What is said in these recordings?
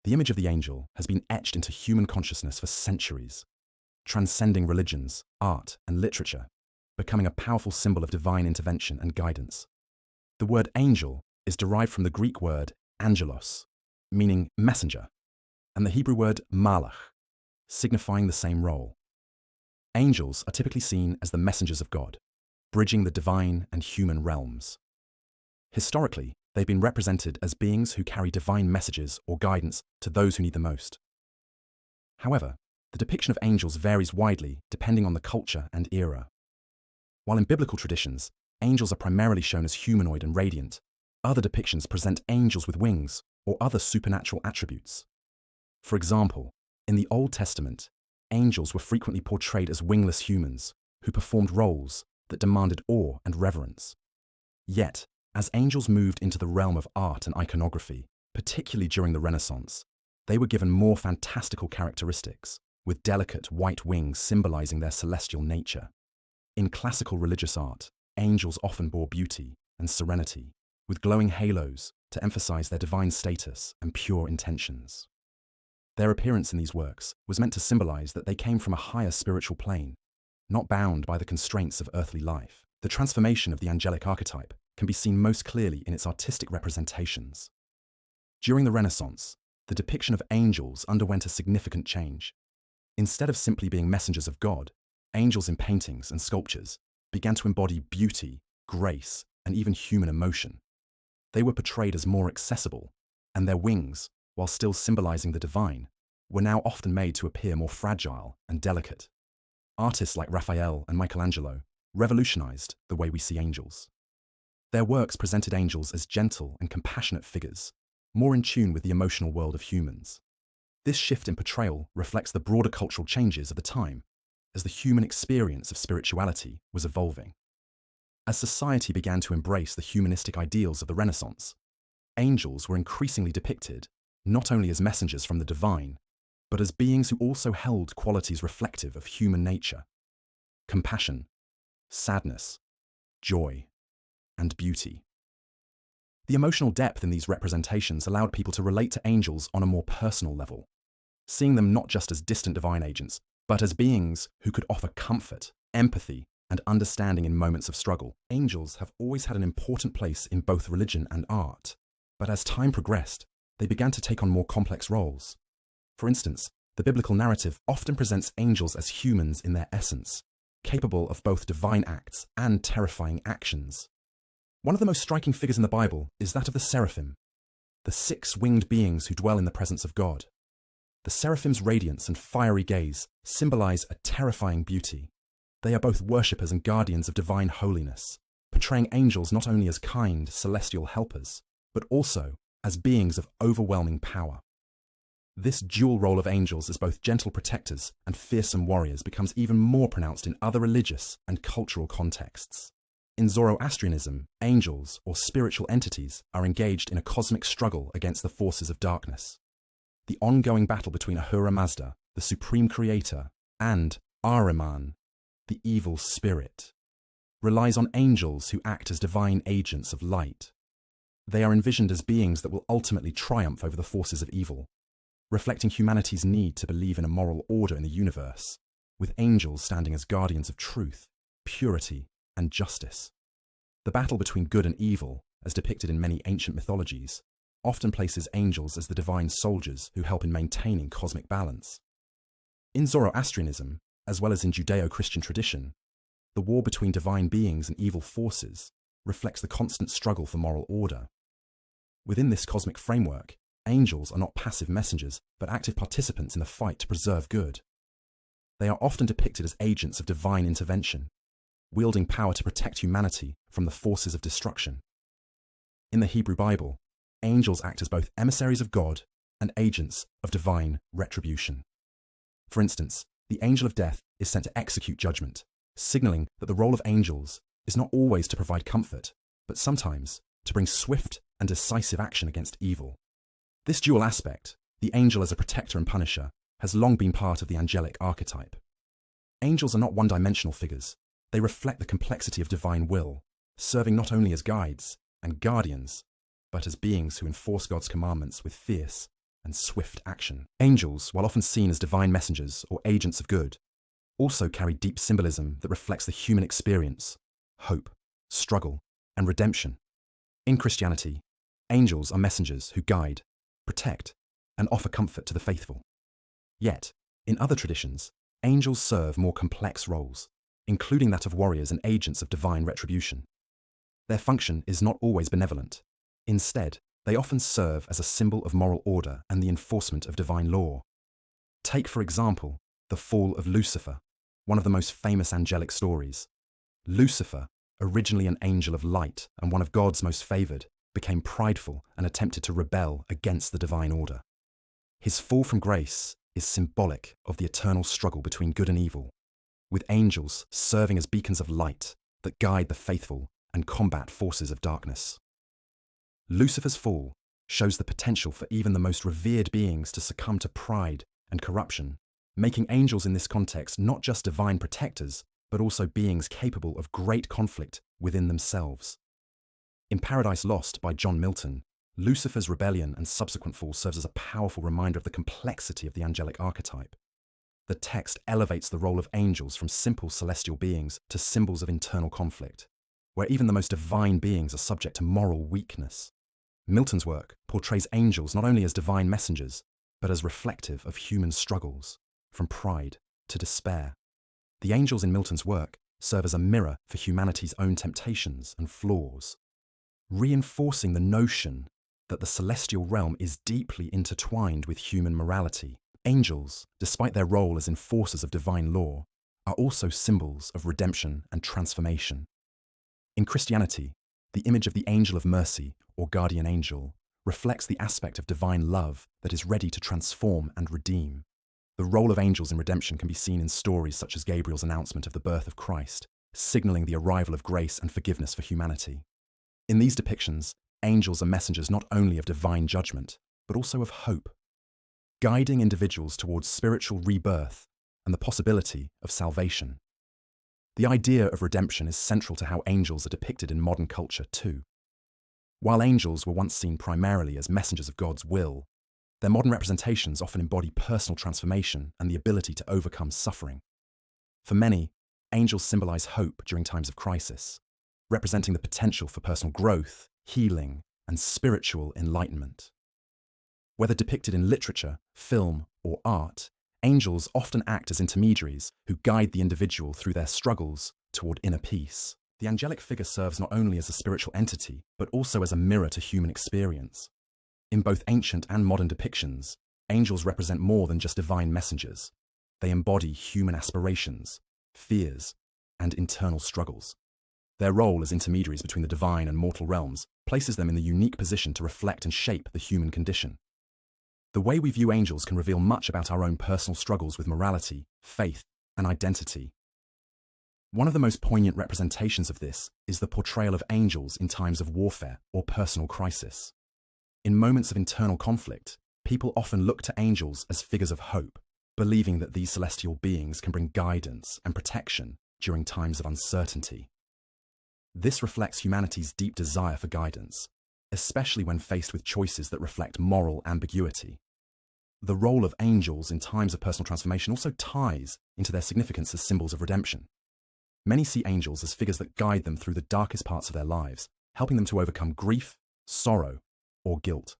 The image of the angel has been etched into human consciousness for centuries, transcending religions, art, and literature, becoming a powerful symbol of divine intervention and guidance. The word angel is derived from the Greek word angelos, meaning messenger, and the Hebrew word malach, signifying the same role. Angels are typically seen as the messengers of God, bridging the divine and human realms. Historically, they've been represented as beings who carry divine messages or guidance to those who need the most. However, the depiction of angels varies widely depending on the culture and era. While in biblical traditions, angels are primarily shown as humanoid and radiant, other depictions present angels with wings or other supernatural attributes. For example, in the Old Testament, angels were frequently portrayed as wingless humans who performed roles that demanded awe and reverence. Yet, as angels moved into the realm of art and iconography, particularly during the Renaissance, they were given more fantastical characteristics, with delicate white wings symbolizing their celestial nature. In classical religious art, angels often bore beauty and serenity, with glowing halos to emphasize their divine status and pure intentions. Their appearance in these works was meant to symbolize that they came from a higher spiritual plane, not bound by the constraints of earthly life. The transformation of the angelic archetype can be seen most clearly in its artistic representations. During the Renaissance, the depiction of angels underwent a significant change. Instead of simply being messengers of God, angels in paintings and sculptures began to embody beauty, grace, and even human emotion. They were portrayed as more accessible, and their wings, while still symbolizing the divine, were now often made to appear more fragile and delicate. Artists like Raphael and Michelangelo revolutionized the way we see angels. Their works presented angels as gentle and compassionate figures, more in tune with the emotional world of humans. This shift in portrayal reflects the broader cultural changes of the time, as the human experience of spirituality was evolving. As society began to embrace the humanistic ideals of the Renaissance, angels were increasingly depicted not only as messengers from the divine, but as beings who also held qualities reflective of human nature: compassion, sadness, joy, and beauty. The emotional depth in these representations allowed people to relate to angels on a more personal level, seeing them not just as distant divine agents, but as beings who could offer comfort, empathy, and understanding in moments of struggle. Angels have always had an important place in both religion and art, but as time progressed, they began to take on more complex roles. For instance, the biblical narrative often presents angels as humans in their essence, capable of both divine acts and terrifying actions. One of the most striking figures in the Bible is that of the seraphim, the 6 winged beings who dwell in the presence of God. The seraphim's radiance and fiery gaze symbolize a terrifying beauty. They are both worshippers and guardians of divine holiness, portraying angels not only as kind, celestial helpers, but also as beings of overwhelming power. This dual role of angels as both gentle protectors and fearsome warriors becomes even more pronounced in other religious and cultural contexts. In Zoroastrianism, angels, or spiritual entities, are engaged in a cosmic struggle against the forces of darkness. The ongoing battle between Ahura Mazda, the supreme creator, and Ahriman, the evil spirit, relies on angels who act as divine agents of light. They are envisioned as beings that will ultimately triumph over the forces of evil, reflecting humanity's need to believe in a moral order in the universe, with angels standing as guardians of truth, purity, and justice. The battle between good and evil, as depicted in many ancient mythologies, often places angels as the divine soldiers who help in maintaining cosmic balance. In Zoroastrianism, as well as in Judeo-Christian tradition, the war between divine beings and evil forces reflects the constant struggle for moral order. Within this cosmic framework, angels are not passive messengers, but active participants in the fight to preserve good. They are often depicted as agents of divine intervention, wielding power to protect humanity from the forces of destruction. In the Hebrew Bible, angels act as both emissaries of God and agents of divine retribution. For instance, the angel of death is sent to execute judgment, signaling that the role of angels is not always to provide comfort, but sometimes to bring swift and decisive action against evil. This dual aspect, the angel as a protector and punisher, has long been part of the angelic archetype. Angels are not one-dimensional figures. They reflect the complexity of divine will, serving not only as guides and guardians, but as beings who enforce God's commandments with fierce and swift action. Angels, while often seen as divine messengers or agents of good, also carry deep symbolism that reflects the human experience, hope, struggle, and redemption. In Christianity, angels are messengers who guide, protect, and offer comfort to the faithful. Yet, in other traditions, angels serve more complex roles, including that of warriors and agents of divine retribution. Their function is not always benevolent. Instead, they often serve as a symbol of moral order and the enforcement of divine law. Take, for example, the fall of Lucifer, one of the most famous angelic stories. Lucifer, originally an angel of light and one of God's most favored, became prideful and attempted to rebel against the divine order. His fall from grace is symbolic of the eternal struggle between good and evil, with angels serving as beacons of light that guide the faithful and combat forces of darkness. Lucifer's fall shows the potential for even the most revered beings to succumb to pride and corruption, making angels in this context not just divine protectors, but also beings capable of great conflict within themselves. In Paradise Lost by John Milton, Lucifer's rebellion and subsequent fall serves as a powerful reminder of the complexity of the angelic archetype. The text elevates the role of angels from simple celestial beings to symbols of internal conflict, where even the most divine beings are subject to moral weakness. Milton's work portrays angels not only as divine messengers, but as reflective of human struggles, from pride to despair. The angels in Milton's work serve as a mirror for humanity's own temptations and flaws, reinforcing the notion that the celestial realm is deeply intertwined with human morality. Angels, despite their role as enforcers of divine law, are also symbols of redemption and transformation. In Christianity, the image of the angel of mercy, or guardian angel, reflects the aspect of divine love that is ready to transform and redeem. The role of angels in redemption can be seen in stories such as Gabriel's announcement of the birth of Christ, signaling the arrival of grace and forgiveness for humanity. In these depictions, angels are messengers not only of divine judgment, but also of hope, guiding individuals towards spiritual rebirth and the possibility of salvation. The idea of redemption is central to how angels are depicted in modern culture too. While angels were once seen primarily as messengers of God's will, their modern representations often embody personal transformation and the ability to overcome suffering. For many, angels symbolize hope during times of crisis, representing the potential for personal growth, healing, and spiritual enlightenment. Whether depicted in literature, film, or art, angels often act as intermediaries who guide the individual through their struggles toward inner peace. The angelic figure serves not only as a spiritual entity, but also as a mirror to human experience. In both ancient and modern depictions, angels represent more than just divine messengers. They embody human aspirations, fears, and internal struggles. Their role as intermediaries between the divine and mortal realms places them in the unique position to reflect and shape the human condition. The way we view angels can reveal much about our own personal struggles with morality, faith, and identity. One of the most poignant representations of this is the portrayal of angels in times of warfare or personal crisis. In moments of internal conflict, people often look to angels as figures of hope, believing that these celestial beings can bring guidance and protection during times of uncertainty. This reflects humanity's deep desire for guidance, especially when faced with choices that reflect moral ambiguity. The role of angels in times of personal transformation also ties into their significance as symbols of redemption. Many see angels as figures that guide them through the darkest parts of their lives, helping them to overcome grief, sorrow, or guilt.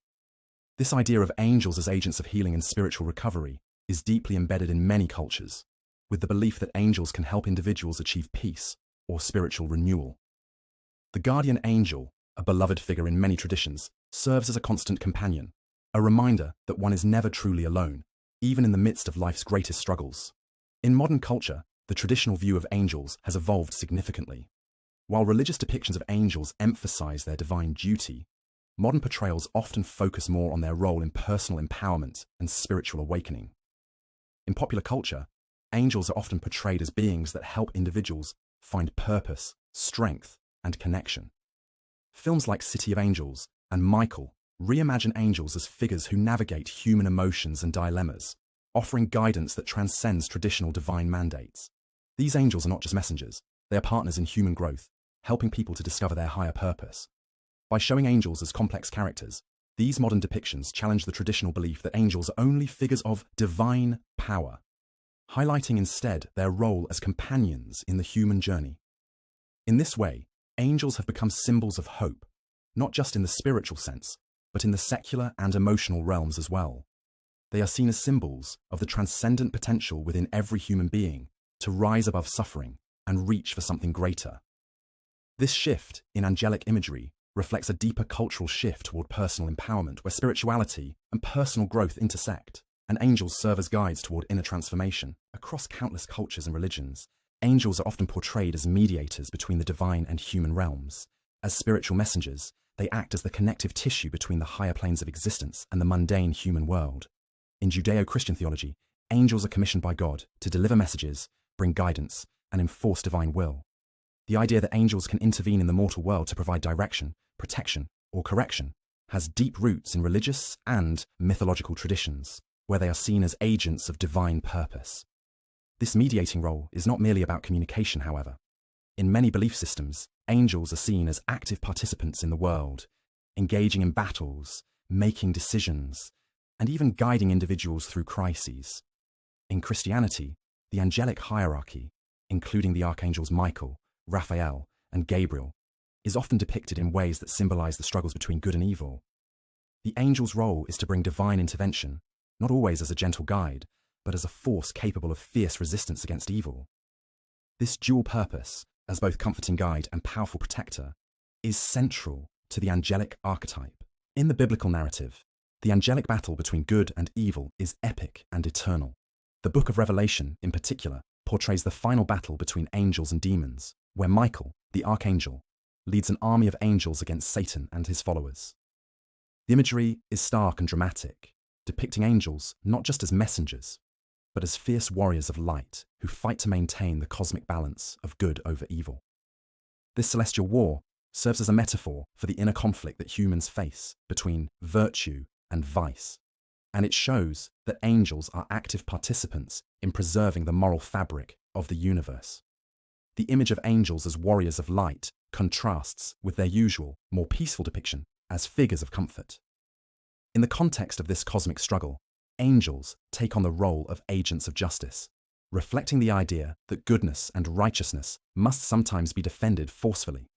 This idea of angels as agents of healing and spiritual recovery is deeply embedded in many cultures, with the belief that angels can help individuals achieve peace or spiritual renewal. The guardian angel, a beloved figure in many traditions, serves as a constant companion, a reminder that one is never truly alone, even in the midst of life's greatest struggles. In modern culture, the traditional view of angels has evolved significantly. While religious depictions of angels emphasize their divine duty, modern portrayals often focus more on their role in personal empowerment and spiritual awakening. In popular culture, angels are often portrayed as beings that help individuals find purpose, strength, and connection. Films like City of Angels and Michael reimagine angels as figures who navigate human emotions and dilemmas, offering guidance that transcends traditional divine mandates. These angels are not just messengers, they are partners in human growth, helping people to discover their higher purpose. By showing angels as complex characters, These modern depictions challenge the traditional belief that angels are only figures of divine power, highlighting instead their role as companions in the human journey. In this way, angels have become symbols of hope, not just in the spiritual sense, but in the secular and emotional realms as well. They are seen as symbols of the transcendent potential within every human being to rise above suffering and reach for something greater. This shift in angelic imagery reflects a deeper cultural shift toward personal empowerment, where spirituality and personal growth intersect, and angels serve as guides toward inner transformation. Across countless cultures and religions, angels are often portrayed as mediators between the divine and human realms. As spiritual messengers, they act as the connective tissue between the higher planes of existence and the mundane human world. In Judeo-Christian theology, angels are commissioned by God to deliver messages, bring guidance, and enforce divine will. The idea that angels can intervene in the mortal world to provide direction, protection, or correction has deep roots in religious and mythological traditions, where they are seen as agents of divine purpose. This mediating role is not merely about communication, however. In many belief systems, angels are seen as active participants in the world, engaging in battles, making decisions, and even guiding individuals through crises. In Christianity, the angelic hierarchy, including the archangels Michael, Raphael, and Gabriel, is often depicted in ways that symbolize the struggles between good and evil. The angel's role is to bring divine intervention, not always as a gentle guide, but as a force capable of fierce resistance against evil. This dual purpose, as both comforting guide and powerful protector, is central to the angelic archetype. In the biblical narrative, the angelic battle between good and evil is epic and eternal. The Book of Revelation, in particular, portrays the final battle between angels and demons, where Michael, the archangel, leads an army of angels against Satan and his followers. The imagery is stark and dramatic, depicting angels not just as messengers, but as fierce warriors of light who fight to maintain the cosmic balance of good over evil. This celestial war serves as a metaphor for the inner conflict that humans face between virtue and vice, and it shows that angels are active participants in preserving the moral fabric of the universe. The image of angels as warriors of light contrasts with their usual, more peaceful depiction as figures of comfort. In the context of this cosmic struggle, angels take on the role of agents of justice, reflecting the idea that goodness and righteousness must sometimes be defended forcefully.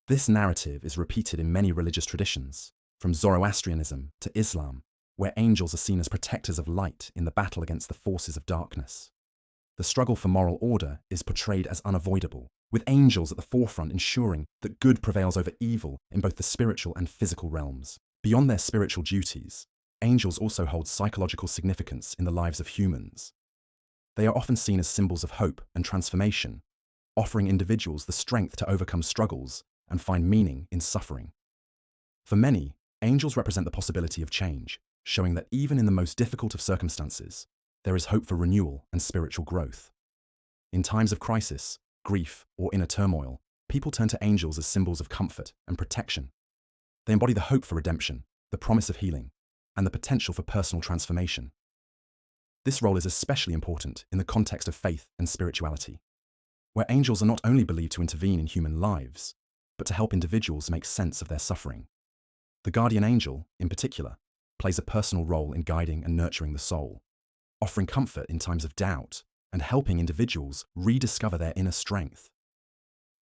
This narrative is repeated in many religious traditions, from Zoroastrianism to Islam, where angels are seen as protectors of light in the battle against the forces of darkness. The struggle for moral order is portrayed as unavoidable, with angels at the forefront ensuring that good prevails over evil in both the spiritual and physical realms. Beyond their spiritual duties, angels also hold psychological significance in the lives of humans. They are often seen as symbols of hope and transformation, offering individuals the strength to overcome struggles and find meaning in suffering. For many, angels represent the possibility of change, showing that even in the most difficult of circumstances, there is hope for renewal and spiritual growth. In times of crisis, grief, or inner turmoil, people turn to angels as symbols of comfort and protection. They embody the hope for redemption, the promise of healing, and the potential for personal transformation. This role is especially important in the context of faith and spirituality, where angels are not only believed to intervene in human lives, but to help individuals make sense of their suffering. The guardian angel, in particular, plays a personal role in guiding and nurturing the soul, offering comfort in times of doubt and helping individuals rediscover their inner strength.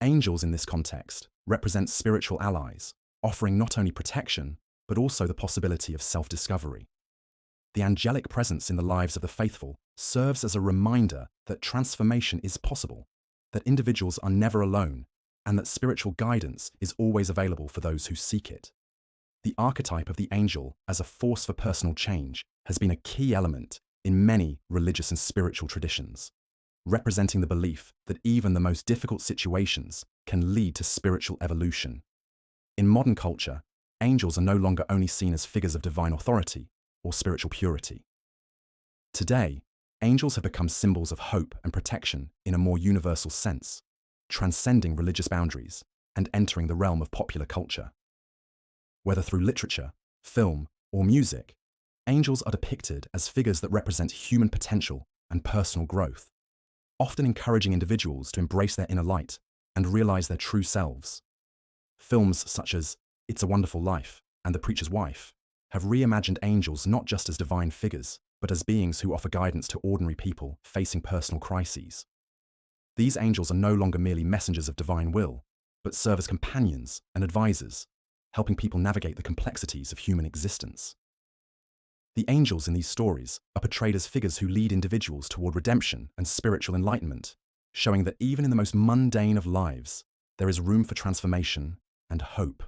Angels in this context represent spiritual allies, offering not only protection, but also the possibility of self-discovery. The angelic presence in the lives of the faithful serves as a reminder that transformation is possible, that individuals are never alone, and that spiritual guidance is always available for those who seek it. The archetype of the angel as a force for personal change has been a key element in many religious and spiritual traditions, representing the belief that even the most difficult situations can lead to spiritual evolution. In modern culture, angels are no longer only seen as figures of divine authority or spiritual purity. Today, angels have become symbols of hope and protection in a more universal sense, transcending religious boundaries and entering the realm of popular culture. Whether through literature, film, or music, angels are depicted as figures that represent human potential and personal growth, often encouraging individuals to embrace their inner light and realize their true selves. Films such as It's a Wonderful Life and The Preacher's Wife have reimagined angels not just as divine figures, but as beings who offer guidance to ordinary people facing personal crises. These angels are no longer merely messengers of divine will, but serve as companions and advisors, helping people navigate the complexities of human existence. The angels in these stories are portrayed as figures who lead individuals toward redemption and spiritual enlightenment, showing that even in the most mundane of lives, there is room for transformation and hope.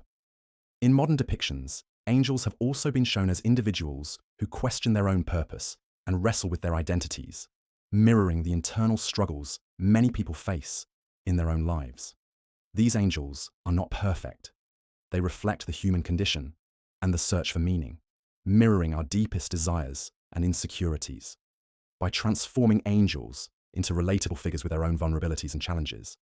In modern depictions, angels have also been shown as individuals who question their own purpose and wrestle with their identities, mirroring the internal struggles many people face in their own lives. These angels are not perfect. They reflect the human condition and the search for meaning, mirroring our deepest desires and insecurities. By transforming angels into relatable figures with their own vulnerabilities and challenges,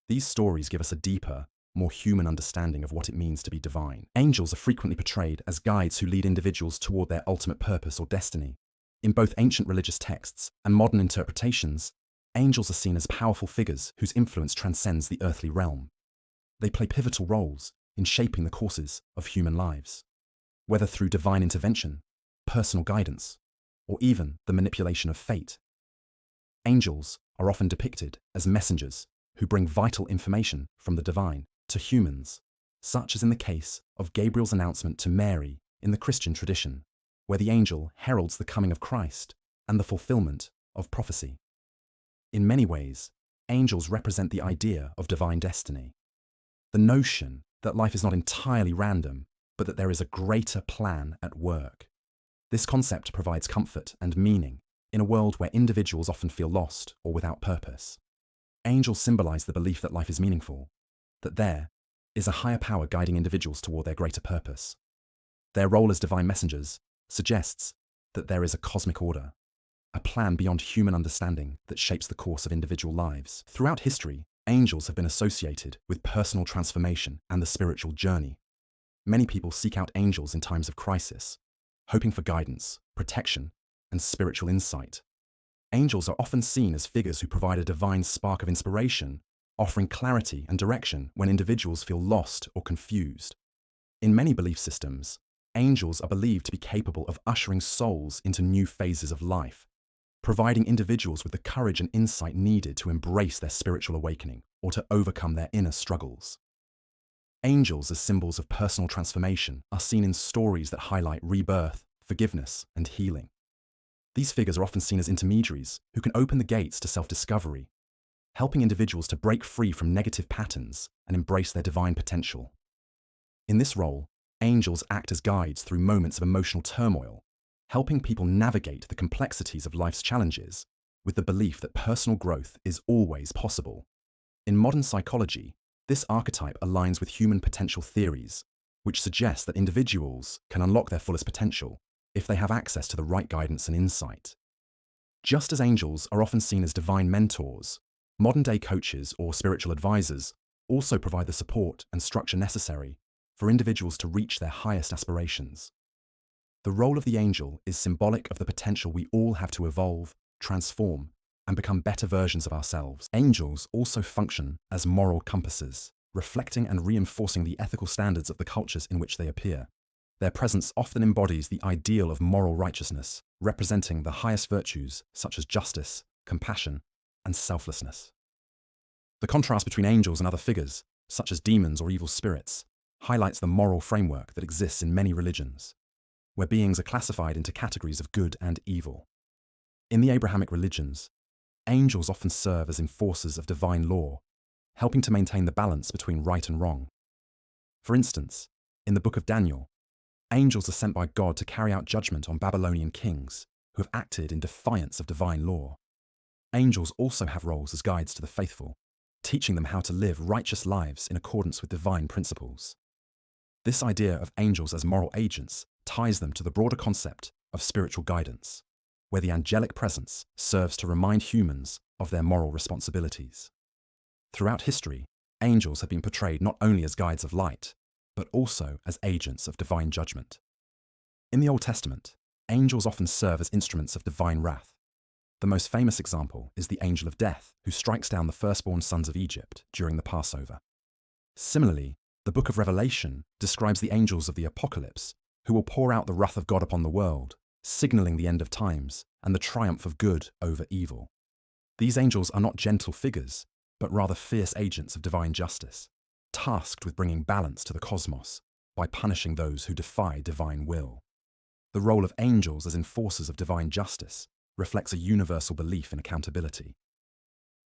these stories give us a deeper, more human understanding of what it means to be divine. Angels are frequently portrayed as guides who lead individuals toward their ultimate purpose or destiny. In both ancient religious texts and modern interpretations, angels are seen as powerful figures whose influence transcends the earthly realm. They play pivotal roles in shaping the courses of human lives, whether through divine intervention, personal guidance, or even the manipulation of fate. Angels are often depicted as messengers who bring vital information from the divine to humans, such as in the case of Gabriel's announcement to Mary in the Christian tradition, where the angel heralds the coming of Christ and the fulfillment of prophecy. In many ways, angels represent the idea of divine destiny, the notion that life is not entirely random, but that there is a greater plan at work. This concept provides comfort and meaning in a world where individuals often feel lost or without purpose. Angels symbolize the belief that life is meaningful, that there is a higher power guiding individuals toward their greater purpose. Their role as divine messengers suggests that there is a cosmic order, a plan beyond human understanding that shapes the course of individual lives. Throughout history, angels have been associated with personal transformation and the spiritual journey. Many people seek out angels in times of crisis, hoping for guidance, protection, and spiritual insight. Angels are often seen as figures who provide a divine spark of inspiration, offering clarity and direction when individuals feel lost or confused. In many belief systems, angels are believed to be capable of ushering souls into new phases of life, providing individuals with the courage and insight needed to embrace their spiritual awakening or to overcome their inner struggles. Angels as symbols of personal transformation are seen in stories that highlight rebirth, forgiveness, and healing. These figures are often seen as intermediaries who can open the gates to self-discovery, helping individuals to break free from negative patterns and embrace their divine potential. In this role, angels act as guides through moments of emotional turmoil, helping people navigate the complexities of life's challenges with the belief that personal growth is always possible. In modern psychology, this archetype aligns with human potential theories, which suggest that individuals can unlock their fullest potential if they have access to the right guidance and insight. Just as angels are often seen as divine mentors, modern-day coaches or spiritual advisors also provide the support and structure necessary for individuals to reach their highest aspirations. The role of the angel is symbolic of the potential we all have to evolve, transform, and become better versions of ourselves. Angels also function as moral compasses, reflecting and reinforcing the ethical standards of the cultures in which they appear. Their presence often embodies the ideal of moral righteousness, representing the highest virtues such as justice, compassion, and selflessness. The contrast between angels and other figures, such as demons or evil spirits, highlights the moral framework that exists in many religions, where beings are classified into categories of good and evil. In the Abrahamic religions, angels often serve as enforcers of divine law, helping to maintain the balance between right and wrong. For instance, in the book of Daniel, angels are sent by God to carry out judgment on Babylonian kings who have acted in defiance of divine law. Angels also have roles as guides to the faithful, teaching them how to live righteous lives in accordance with divine principles. This idea of angels as moral agents ties them to the broader concept of spiritual guidance, where the angelic presence serves to remind humans of their moral responsibilities. Throughout history, angels have been portrayed not only as guides of light, but also as agents of divine judgment. In the Old Testament, angels often serve as instruments of divine wrath. The most famous example is the angel of death, who strikes down the firstborn sons of Egypt during the Passover. Similarly, the book of Revelation describes the angels of the apocalypse, who will pour out the wrath of God upon the world, signaling the end of times and the triumph of good over evil. These angels are not gentle figures, but rather fierce agents of divine justice, tasked with bringing balance to the cosmos by punishing those who defy divine will. The role of angels as enforcers of divine justice reflects a universal belief in accountability.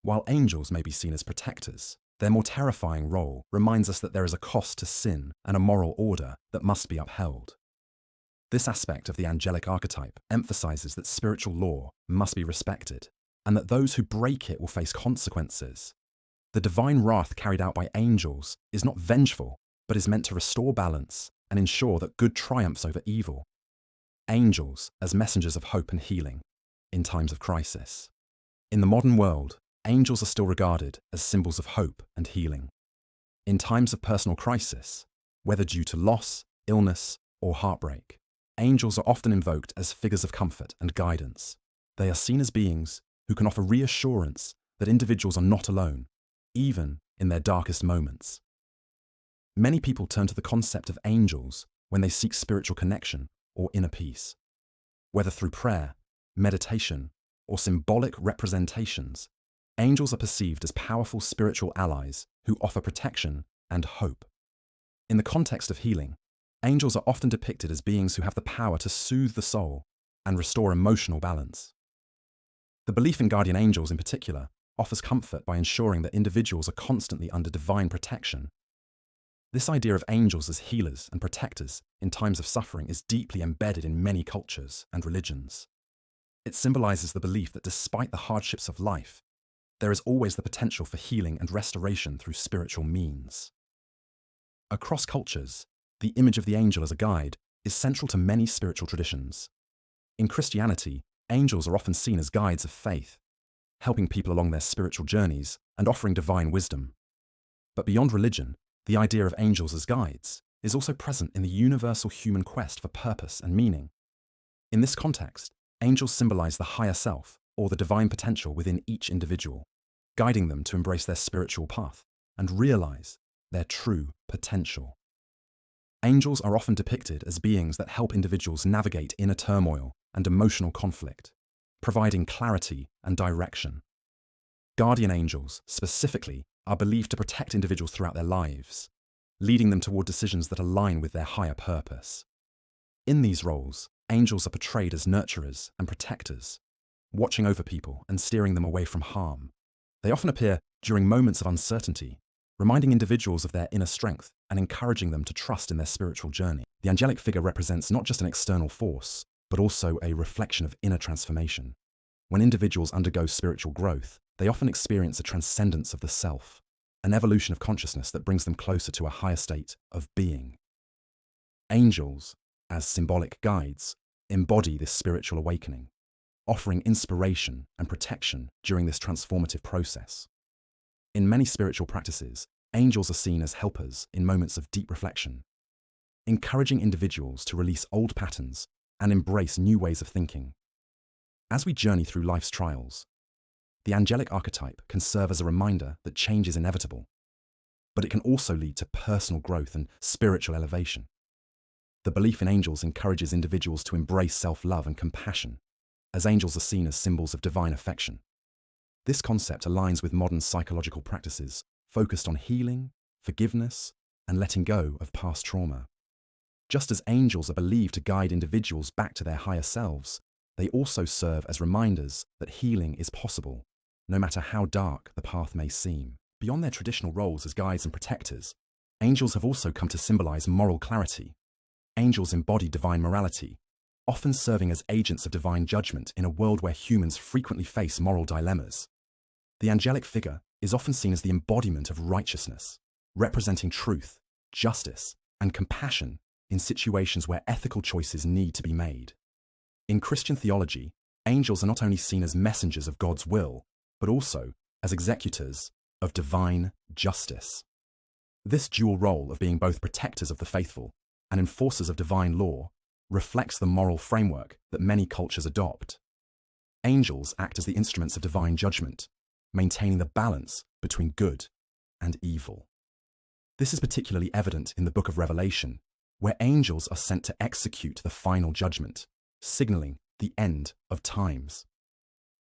While angels may be seen as protectors, their more terrifying role reminds us that there is a cost to sin and a moral order that must be upheld. This aspect of the angelic archetype emphasizes that spiritual law must be respected, and that those who break it will face consequences. The divine wrath carried out by angels is not vengeful, but is meant to restore balance and ensure that good triumphs over evil. Angels as messengers of hope and healing in times of crisis. In the modern world, angels are still regarded as symbols of hope and healing. In times of personal crisis, whether due to loss, illness, or heartbreak, angels are often invoked as figures of comfort and guidance. They are seen as beings who can offer reassurance that individuals are not alone, even in their darkest moments. Many people turn to the concept of angels when they seek spiritual connection or inner peace. Whether through prayer, meditation, or symbolic representations, angels are perceived as powerful spiritual allies who offer protection and hope. In the context of healing, angels are often depicted as beings who have the power to soothe the soul and restore emotional balance. The belief in guardian angels in particular offers comfort by ensuring that individuals are constantly under divine protection. This idea of angels as healers and protectors in times of suffering is deeply embedded in many cultures and religions. It symbolizes the belief that despite the hardships of life, there is always the potential for healing and restoration through spiritual means. Across cultures, the image of the angel as a guide is central to many spiritual traditions. In Christianity, angels are often seen as guides of faith, helping people along their spiritual journeys and offering divine wisdom. But beyond religion, the idea of angels as guides is also present in the universal human quest for purpose and meaning. In this context, angels symbolize the higher self, or the divine potential within each individual, guiding them to embrace their spiritual path and realize their true potential. Angels are often depicted as beings that help individuals navigate inner turmoil and emotional conflict, providing clarity and direction. Guardian angels, specifically, are believed to protect individuals throughout their lives, leading them toward decisions that align with their higher purpose. In these roles, angels are portrayed as nurturers and protectors, watching over people and steering them away from harm. They often appear during moments of uncertainty, reminding individuals of their inner strength and encouraging them to trust in their spiritual journey. The angelic figure represents not just an external force, but also a reflection of inner transformation. When individuals undergo spiritual growth, they often experience a transcendence of the self, an evolution of consciousness that brings them closer to a higher state of being. Angels, as symbolic guides, embody this spiritual awakening, offering inspiration and protection during this transformative process. In many spiritual practices, angels are seen as helpers in moments of deep reflection, encouraging individuals to release old patterns and embrace new ways of thinking. As we journey through life's trials, the angelic archetype can serve as a reminder that change is inevitable, but it can also lead to personal growth and spiritual elevation. The belief in angels encourages individuals to embrace self-love and compassion, as angels are seen as symbols of divine affection. This concept aligns with modern psychological practices focused on healing, forgiveness, and letting go of past trauma. Just as angels are believed to guide individuals back to their higher selves, they also serve as reminders that healing is possible, no matter how dark the path may seem. Beyond their traditional roles as guides and protectors, angels have also come to symbolize moral clarity. Angels embody divine morality, often serving as agents of divine judgment in a world where humans frequently face moral dilemmas. The angelic figure is often seen as the embodiment of righteousness, representing truth, justice, and compassion in situations where ethical choices need to be made. In Christian theology, angels are not only seen as messengers of God's will, but also as executors of divine justice. This dual role of being both protectors of the faithful and enforcers of divine law reflects the moral framework that many cultures adopt. Angels act as the instruments of divine judgment, maintaining the balance between good and evil. This is particularly evident in the Book of Revelation, where angels are sent to execute the final judgment, signaling the end of times.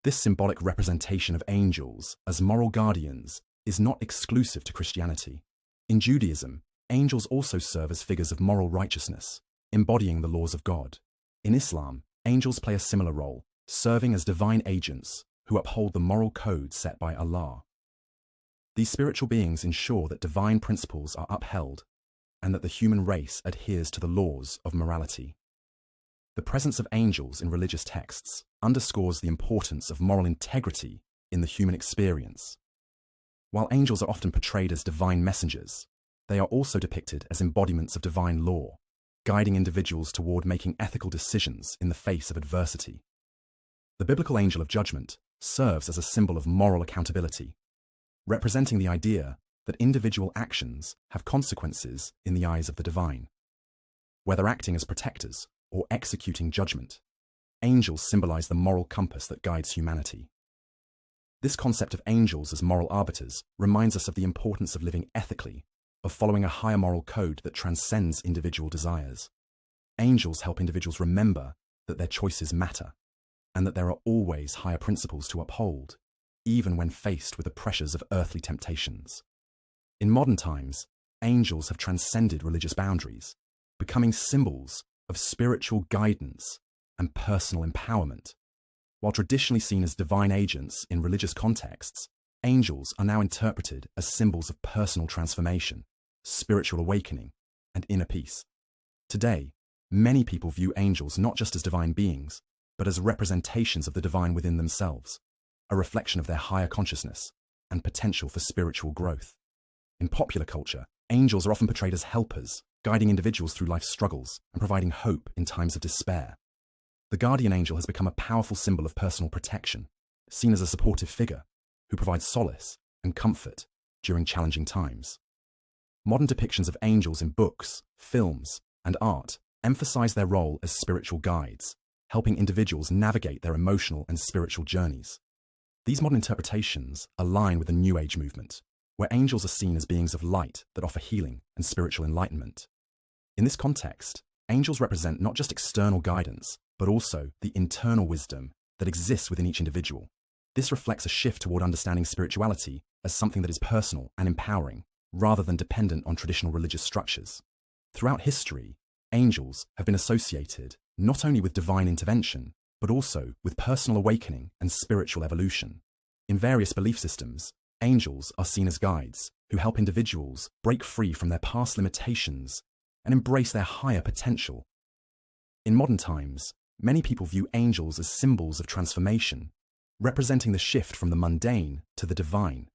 This symbolic representation of angels as moral guardians is not exclusive to Christianity. In Judaism, angels also serve as figures of moral righteousness, embodying the laws of God. In Islam, angels play a similar role, serving as divine agents who uphold the moral code set by Allah. These spiritual beings ensure that divine principles are upheld and that the human race adheres to the laws of morality. The presence of angels in religious texts underscores the importance of moral integrity in the human experience. While angels are often portrayed as divine messengers, they are also depicted as embodiments of divine law, guiding individuals toward making ethical decisions in the face of adversity. The biblical angel of judgment serves as a symbol of moral accountability, representing the idea that individual actions have consequences in the eyes of the divine. Whether acting as protectors or executing judgment, angels symbolize the moral compass that guides humanity. This concept of angels as moral arbiters reminds us of the importance of living ethically, of following a higher moral code that transcends individual desires. Angels help individuals remember that their choices matter, and that there are always higher principles to uphold, even when faced with the pressures of earthly temptations. In modern times, angels have transcended religious boundaries, becoming symbols of spiritual guidance and personal empowerment. While traditionally seen as divine agents in religious contexts, angels are now interpreted as symbols of personal transformation, spiritual awakening, and inner peace. Today, many people view angels not just as divine beings, but as representations of the divine within themselves, a reflection of their higher consciousness and potential for spiritual growth. In popular culture, angels are often portrayed as helpers, guiding individuals through life's struggles and providing hope in times of despair. The guardian angel has become a powerful symbol of personal protection, seen as a supportive figure who provides solace and comfort during challenging times. Modern depictions of angels in books, films, and art emphasize their role as spiritual guides, helping individuals navigate their emotional and spiritual journeys. These modern interpretations align with the New Age movement, where angels are seen as beings of light that offer healing and spiritual enlightenment. In this context, angels represent not just external guidance, but also the internal wisdom that exists within each individual. This reflects a shift toward understanding spirituality as something that is personal and empowering, rather than dependent on traditional religious structures. Throughout history, angels have been associated not only with divine intervention, but also with personal awakening and spiritual evolution. In various belief systems, angels are seen as guides who help individuals break free from their past limitations and embrace their higher potential. In modern times, many people view angels as symbols of transformation, representing the shift from the mundane to the divine,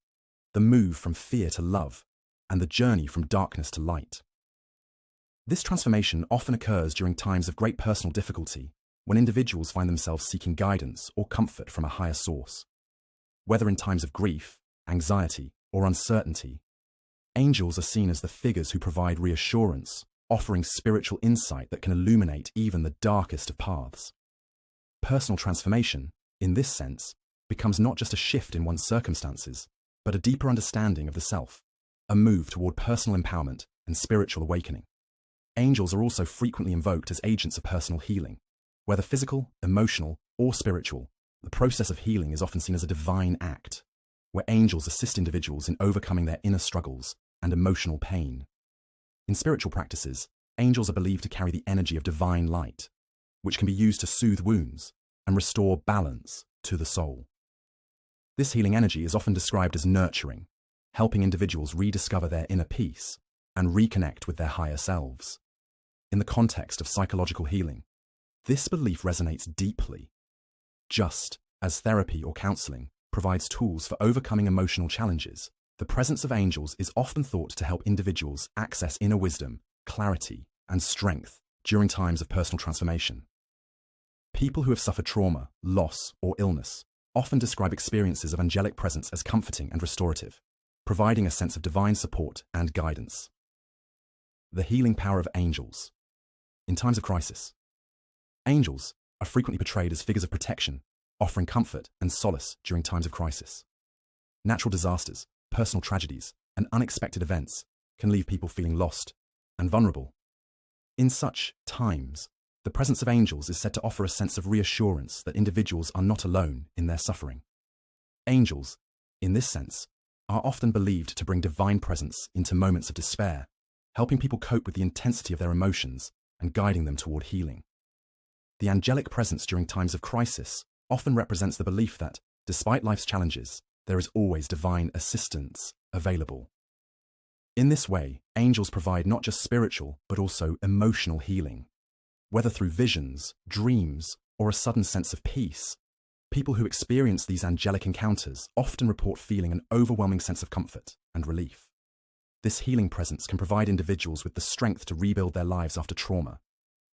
the move from fear to love, and the journey from darkness to light. This transformation often occurs during times of great personal difficulty, when individuals find themselves seeking guidance or comfort from a higher source. Whether in times of grief, anxiety, or uncertainty, angels are seen as the figures who provide reassurance, offering spiritual insight that can illuminate even the darkest of paths. Personal transformation, in this sense, becomes not just a shift in one's circumstances, but a deeper understanding of the self, a move toward personal empowerment and spiritual awakening. Angels are also frequently invoked as agents of personal healing. Whether physical, emotional, or spiritual, the process of healing is often seen as a divine act, where angels assist individuals in overcoming their inner struggles and emotional pain. In spiritual practices, angels are believed to carry the energy of divine light, which can be used to soothe wounds and restore balance to the soul. This healing energy is often described as nurturing, helping individuals rediscover their inner peace and reconnect with their higher selves. In the context of psychological healing, this belief resonates deeply. Just as therapy or counseling provides tools for overcoming emotional challenges, the presence of angels is often thought to help individuals access inner wisdom, clarity, and strength during times of personal transformation. People who have suffered trauma, loss, or illness often describe experiences of angelic presence as comforting and restorative, providing a sense of divine support and guidance. The healing power of angels. In times of crisis, angels are frequently portrayed as figures of protection, offering comfort and solace during times of crisis. Natural disasters, personal tragedies, and unexpected events can leave people feeling lost and vulnerable. In such times, the presence of angels is said to offer a sense of reassurance that individuals are not alone in their suffering. Angels, in this sense, are often believed to bring divine presence into moments of despair, helping people cope with the intensity of their emotions and guiding them toward healing. The angelic presence during times of crisis often represents the belief that, despite life's challenges, there is always divine assistance available. In this way, angels provide not just spiritual, but also emotional healing. Whether through visions, dreams, or a sudden sense of peace, people who experience these angelic encounters often report feeling an overwhelming sense of comfort and relief. This healing presence can provide individuals with the strength to rebuild their lives after trauma,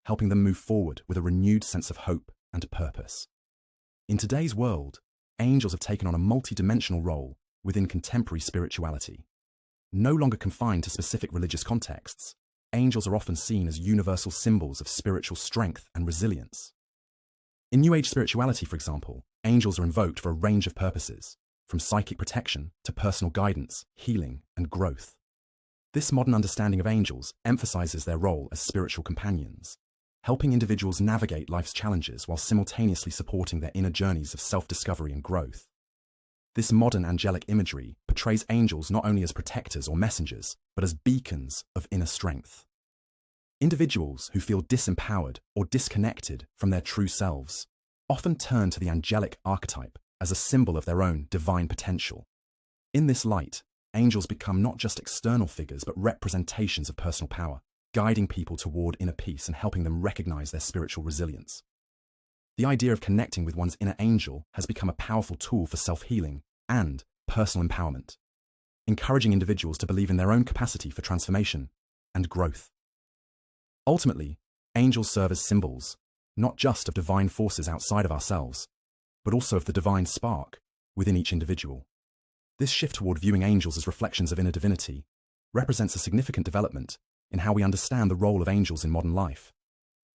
helping them move forward with a renewed sense of hope and purpose. In today's world, angels have taken on a multi-dimensional role within contemporary spirituality. No longer confined to specific religious contexts, angels are often seen as universal symbols of spiritual strength and resilience. In New Age spirituality, for example, angels are invoked for a range of purposes, from psychic protection to personal guidance, healing, and growth. This modern understanding of angels emphasizes their role as spiritual companions, helping individuals navigate life's challenges while simultaneously supporting their inner journeys of self-discovery and growth. This modern angelic imagery portrays angels not only as protectors or messengers, but as beacons of inner strength. Individuals who feel disempowered or disconnected from their true selves often turn to the angelic archetype as a symbol of their own divine potential. In this light, angels become not just external figures, but representations of personal power, guiding people toward inner peace and helping them recognize their spiritual resilience. The idea of connecting with one's inner angel has become a powerful tool for self-healing and personal empowerment, encouraging individuals to believe in their own capacity for transformation and growth. Ultimately, angels serve as symbols, not just of divine forces outside of ourselves, but also of the divine spark within each individual. This shift toward viewing angels as reflections of inner divinity represents a significant development in how we understand the role of angels in modern life.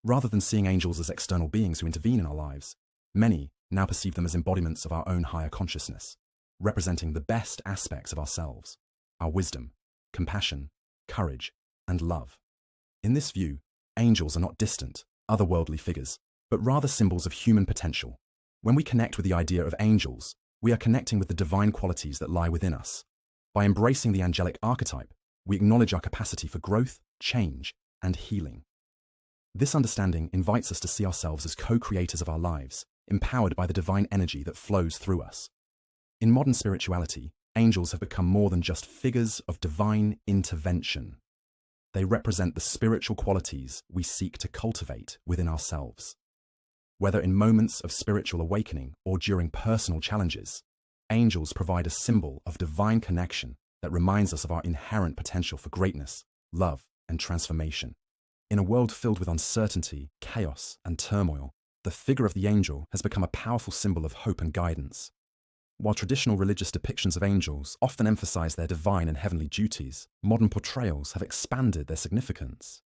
Rather than seeing angels as external beings who intervene in our lives, many now perceive them as embodiments of our own higher consciousness, representing the best aspects of ourselves, our wisdom, compassion, courage, and love. In this view, angels are not distant, otherworldly figures, but rather symbols of human potential. When we connect with the idea of angels, we are connecting with the divine qualities that lie within us. By embracing the angelic archetype, we acknowledge our capacity for growth, change, and healing. This understanding invites us to see ourselves as co-creators of our lives, empowered by the divine energy that flows through us. In modern spirituality, angels have become more than just figures of divine intervention. They represent the spiritual qualities we seek to cultivate within ourselves. Whether in moments of spiritual awakening or during personal challenges, angels provide a symbol of divine connection that reminds us of our inherent potential for greatness, love, and transformation. In a world filled with uncertainty, chaos, and turmoil, the figure of the angel has become a powerful symbol of hope and guidance. While traditional religious depictions of angels often emphasize their divine and heavenly duties, modern portrayals have expanded their significance.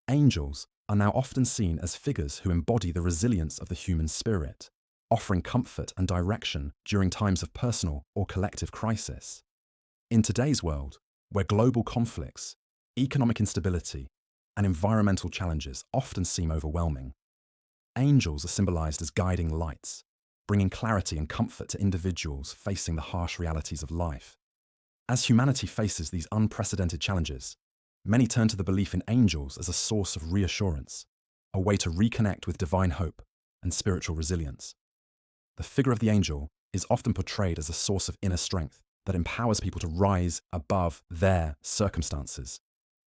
Angels are now often seen as figures who embody the resilience of the human spirit, offering comfort and direction during times of personal or collective crisis. In today's world, where global conflicts, economic instability, and environmental challenges often seem overwhelming, angels are symbolized as guiding lights, bringing clarity and comfort to individuals facing the harsh realities of life. As humanity faces these unprecedented challenges, many turn to the belief in angels as a source of reassurance, a way to reconnect with divine hope and spiritual resilience. The figure of the angel is often portrayed as a source of inner strength that empowers people to rise above their circumstances,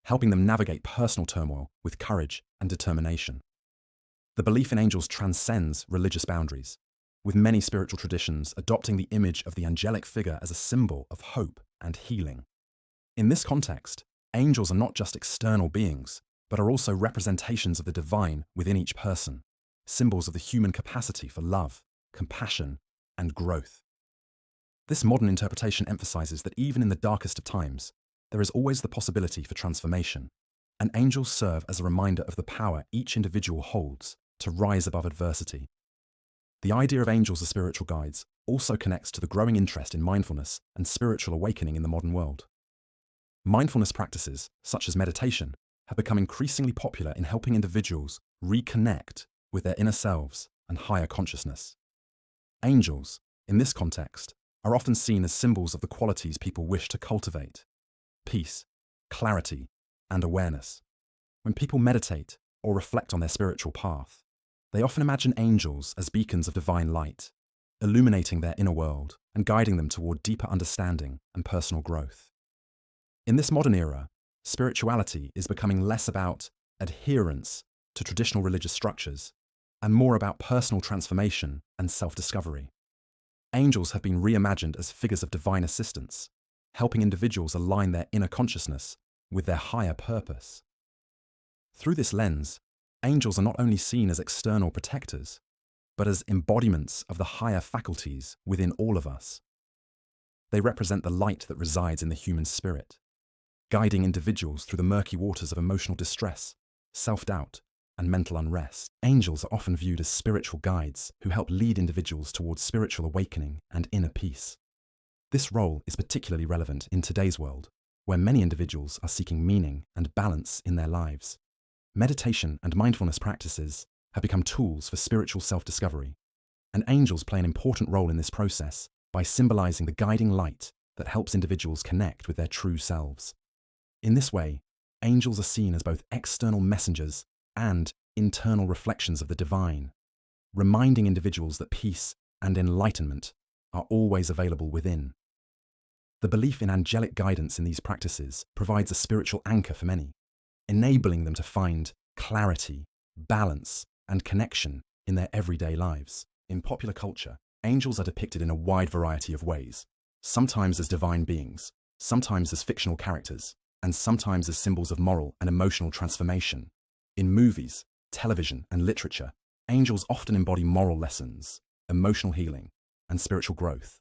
helping them navigate personal turmoil with courage and determination. The belief in angels transcends religious boundaries, with many spiritual traditions adopting the image of the angelic figure as a symbol of hope and healing. In this context, angels are not just external beings, but are also representations of the divine within each person, symbols of the human capacity for love, compassion, and growth. This modern interpretation emphasizes that even in the darkest of times, there is always the possibility for transformation, and angels serve as a reminder of the power each individual holds to rise above adversity. The idea of angels as spiritual guides also connects to the growing interest in mindfulness and spiritual awakening in the modern world. Mindfulness practices, such as meditation, have become increasingly popular in helping individuals reconnect with their inner selves and higher consciousness. Angels, in this context, are often seen as symbols of the qualities people wish to cultivate: peace, clarity, and awareness. When people meditate or reflect on their spiritual path, they often imagine angels as beacons of divine light, illuminating their inner world and guiding them toward deeper understanding and personal growth. In this modern era, spirituality is becoming less about adherence to traditional religious structures and more about personal transformation and self-discovery. Angels have been reimagined as figures of divine assistance, helping individuals align their inner consciousness with their higher purpose. Through this lens, angels are not only seen as external protectors, but as embodiments of the higher faculties within all of us. They represent the light that resides in the human spirit, guiding individuals through the murky waters of emotional distress, self-doubt, and mental unrest. Angels are often viewed as spiritual guides who help lead individuals towards spiritual awakening and inner peace. This role is particularly relevant in today's world, where many individuals are seeking meaning and balance in their lives. Meditation and mindfulness practices have become tools for spiritual self-discovery, and angels play an important role in this process by symbolizing the guiding light that helps individuals connect with their true selves. In this way, angels are seen as both external messengers and internal reflections of the divine, reminding individuals that peace and enlightenment are always available within. The belief in angelic guidance in these practices provides a spiritual anchor for many, enabling them to find clarity, balance, and connection in their everyday lives. In popular culture, angels are depicted in a wide variety of ways, sometimes as divine beings, sometimes as fictional characters, and sometimes as symbols of moral and emotional transformation. In movies, television, and literature, angels often embody moral lessons, emotional healing, and spiritual growth,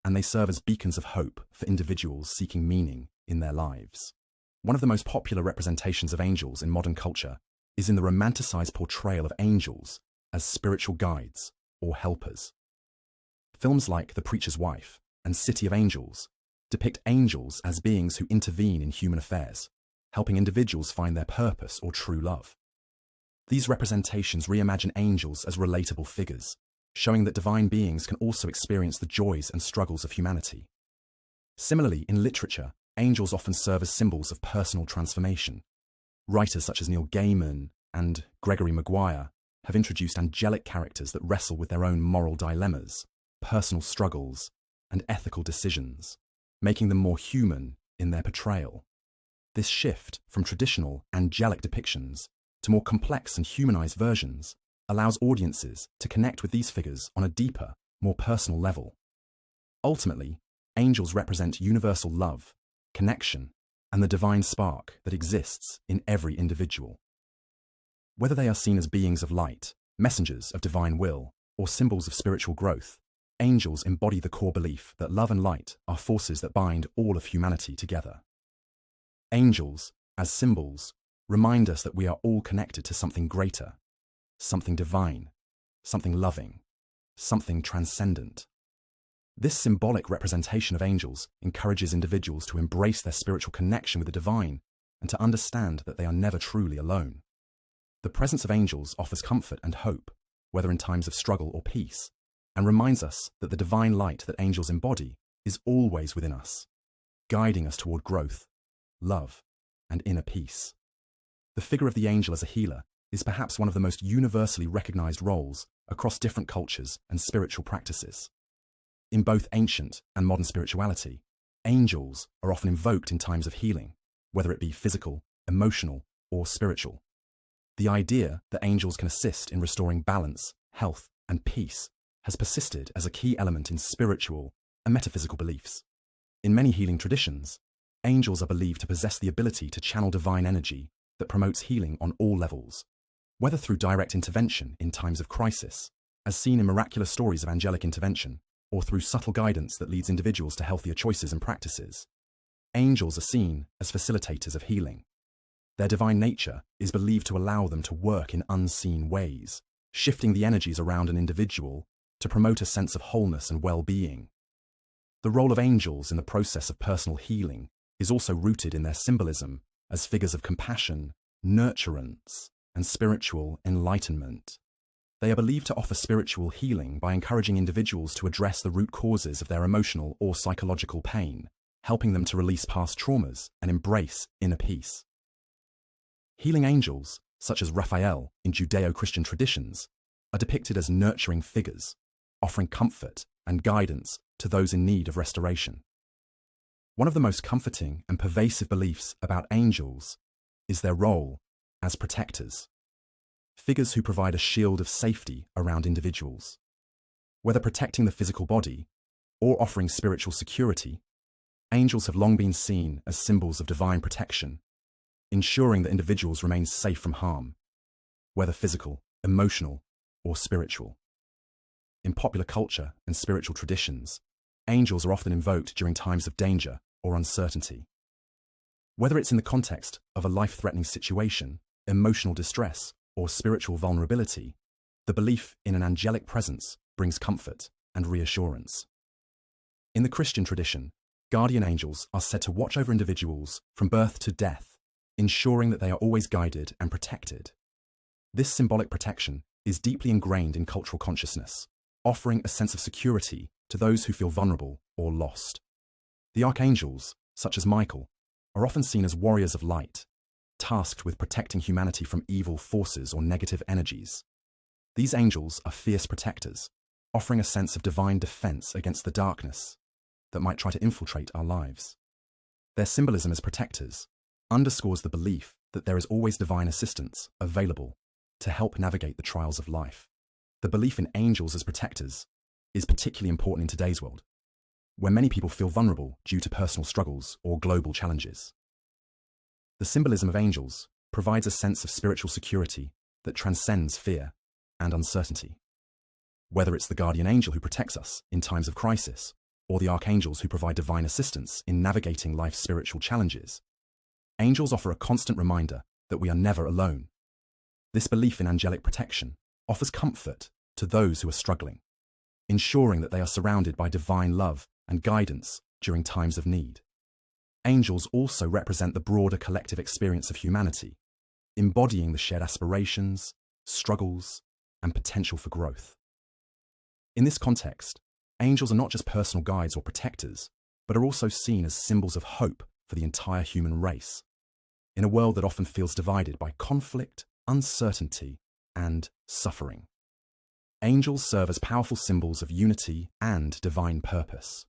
and they serve as beacons of hope for individuals seeking meaning in their lives. One of the most popular representations of angels in modern culture is in the romanticized portrayal of angels as spiritual guides or helpers. Films like The Preacher's Wife and City of Angels depict angels as beings who intervene in human affairs, helping individuals find their purpose or true love. These representations reimagine angels as relatable figures, showing that divine beings can also experience the joys and struggles of humanity. Similarly, in literature, angels often serve as symbols of personal transformation. Writers such as Neil Gaiman and Gregory Maguire have introduced angelic characters that wrestle with their own moral dilemmas, personal struggles, and ethical decisions, making them more human in their portrayal. This shift from traditional angelic depictions to more complex and humanized versions allows audiences to connect with these figures on a deeper, more personal level. Ultimately, angels represent universal love, connection, and the divine spark that exists in every individual. Whether they are seen as beings of light, messengers of divine will, or symbols of spiritual growth, angels embody the core belief that love and light are forces that bind all of humanity together. Angels, as symbols, remind us that we are all connected to something greater, something divine, something loving, something transcendent. This symbolic representation of angels encourages individuals to embrace their spiritual connection with the divine and to understand that they are never truly alone. The presence of angels offers comfort and hope, whether in times of struggle or peace, and reminds us that the divine light that angels embody is always within us, guiding us toward growth, love, and inner peace. The figure of the angel as a healer is perhaps one of the most universally recognized roles across different cultures and spiritual practices. In both ancient and modern spirituality, angels are often invoked in times of healing, whether it be physical, emotional, or spiritual. The idea that angels can assist in restoring balance, health, and peace has persisted as a key element in spiritual and metaphysical beliefs. In many healing traditions, angels are believed to possess the ability to channel divine energy that promotes healing on all levels, whether through direct intervention in times of crisis, as seen in miraculous stories of angelic intervention, or through subtle guidance that leads individuals to healthier choices and practices. Angels are seen as facilitators of healing. Their divine nature is believed to allow them to work in unseen ways, shifting the energies around an individual to promote a sense of wholeness and well-being. The role of angels in the process of personal healing is also rooted in their symbolism as figures of compassion nurturance, and spiritual enlightenment. They are believed to offer spiritual healing by encouraging individuals to address the root causes of their emotional or psychological pain, helping them to release past traumas and embrace inner peace. Healing angels, such as Raphael in Judeo-Christian traditions, are depicted as nurturing figures, offering comfort and guidance to those in need of restoration. One of the most comforting and pervasive beliefs about angels is their role as protectors, figures who provide a shield of safety around individuals. Whether protecting the physical body or offering spiritual security, angels have long been seen as symbols of divine protection, ensuring that individuals remain safe from harm, whether physical, emotional, or spiritual. In popular culture and spiritual traditions, angels are often invoked during times of danger or uncertainty. Whether it's in the context of a life-threatening situation, emotional distress, or spiritual vulnerability, the belief in an angelic presence brings comfort and reassurance. In the Christian tradition, guardian angels are said to watch over individuals from birth to death, ensuring that they are always guided and protected. This symbolic protection is deeply ingrained in cultural consciousness, offering a sense of security to those who feel vulnerable or lost. The archangels, such as Michael, are often seen as warriors of light, tasked with protecting humanity from evil forces or negative energies. These angels are fierce protectors, offering a sense of divine defense against the darkness that might try to infiltrate our lives. Their symbolism as protectors underscores the belief that there is always divine assistance available to help navigate the trials of life. The belief in angels as protectors is particularly important in today's world, where many people feel vulnerable due to personal struggles or global challenges. The symbolism of angels provides a sense of spiritual security that transcends fear and uncertainty. Whether it's the guardian angel who protects us in times of crisis, or the archangels who provide divine assistance in navigating life's spiritual challenges, angels offer a constant reminder that we are never alone. This belief in angelic protection offers comfort to those who are struggling, ensuring that they are surrounded by divine love and guidance during times of need. Angels also represent the broader collective experience of humanity, embodying the shared aspirations, struggles, and potential for growth. In this context, angels are not just personal guides or protectors, but are also seen as symbols of hope for the entire human race, in a world that often feels divided by conflict, uncertainty, and suffering. Angels serve as powerful symbols of unity and divine purpose.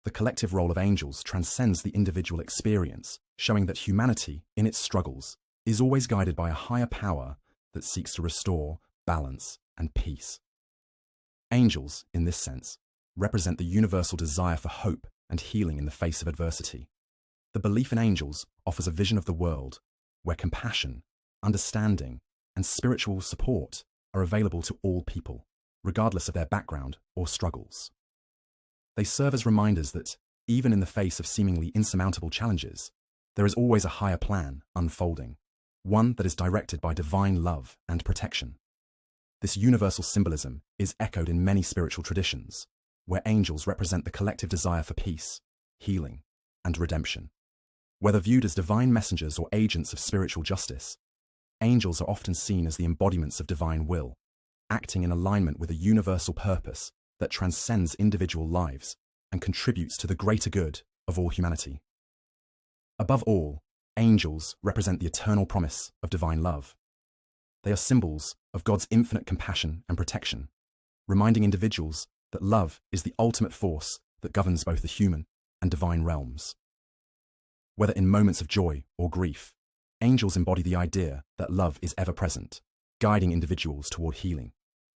The collective role of angels transcends the individual experience, showing that humanity, in its struggles, is always guided by a higher power that seeks to restore balance and peace. Angels, in this sense, represent the universal desire for hope and healing in the face of adversity. The belief in angels offers a vision of the world where compassion, understanding, and spiritual support are available to all people, regardless of their background or struggles. They serve as reminders that, even in the face of seemingly insurmountable challenges, there is always a higher plan unfolding, one that is directed by divine love and protection. This universal symbolism is echoed in many spiritual traditions, where angels represent the collective desire for peace, healing, and redemption. Whether viewed as divine messengers or agents of spiritual justice, angels are often seen as the embodiments of divine will, acting in alignment with a universal purpose that transcends individual lives and contributes to the greater good of all humanity. Above all, angels represent the eternal promise of divine love. They are symbols of God's infinite compassion and protection, reminding individuals that love is the ultimate force that governs both the human and divine realms. Whether in moments of joy or grief, angels embody the idea that love is ever present, guiding individuals toward healing,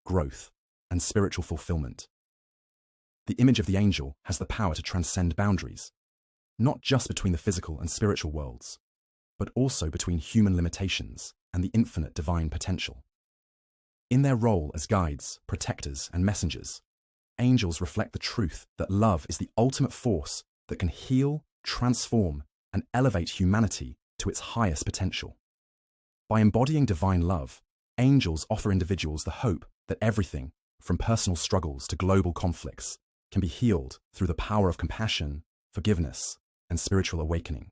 growth, and spiritual fulfillment. The image of the angel has the power to transcend boundaries, not just between the physical and spiritual worlds, but also between human limitations and the infinite divine potential. In their role as guides, protectors, and messengers, angels reflect the truth that love is the ultimate force that can heal, transform, and elevate humanity to its highest potential. By embodying divine love, angels offer individuals the hope that everything, from personal struggles to global conflicts, can be healed through the power of compassion, forgiveness, and spiritual awakening.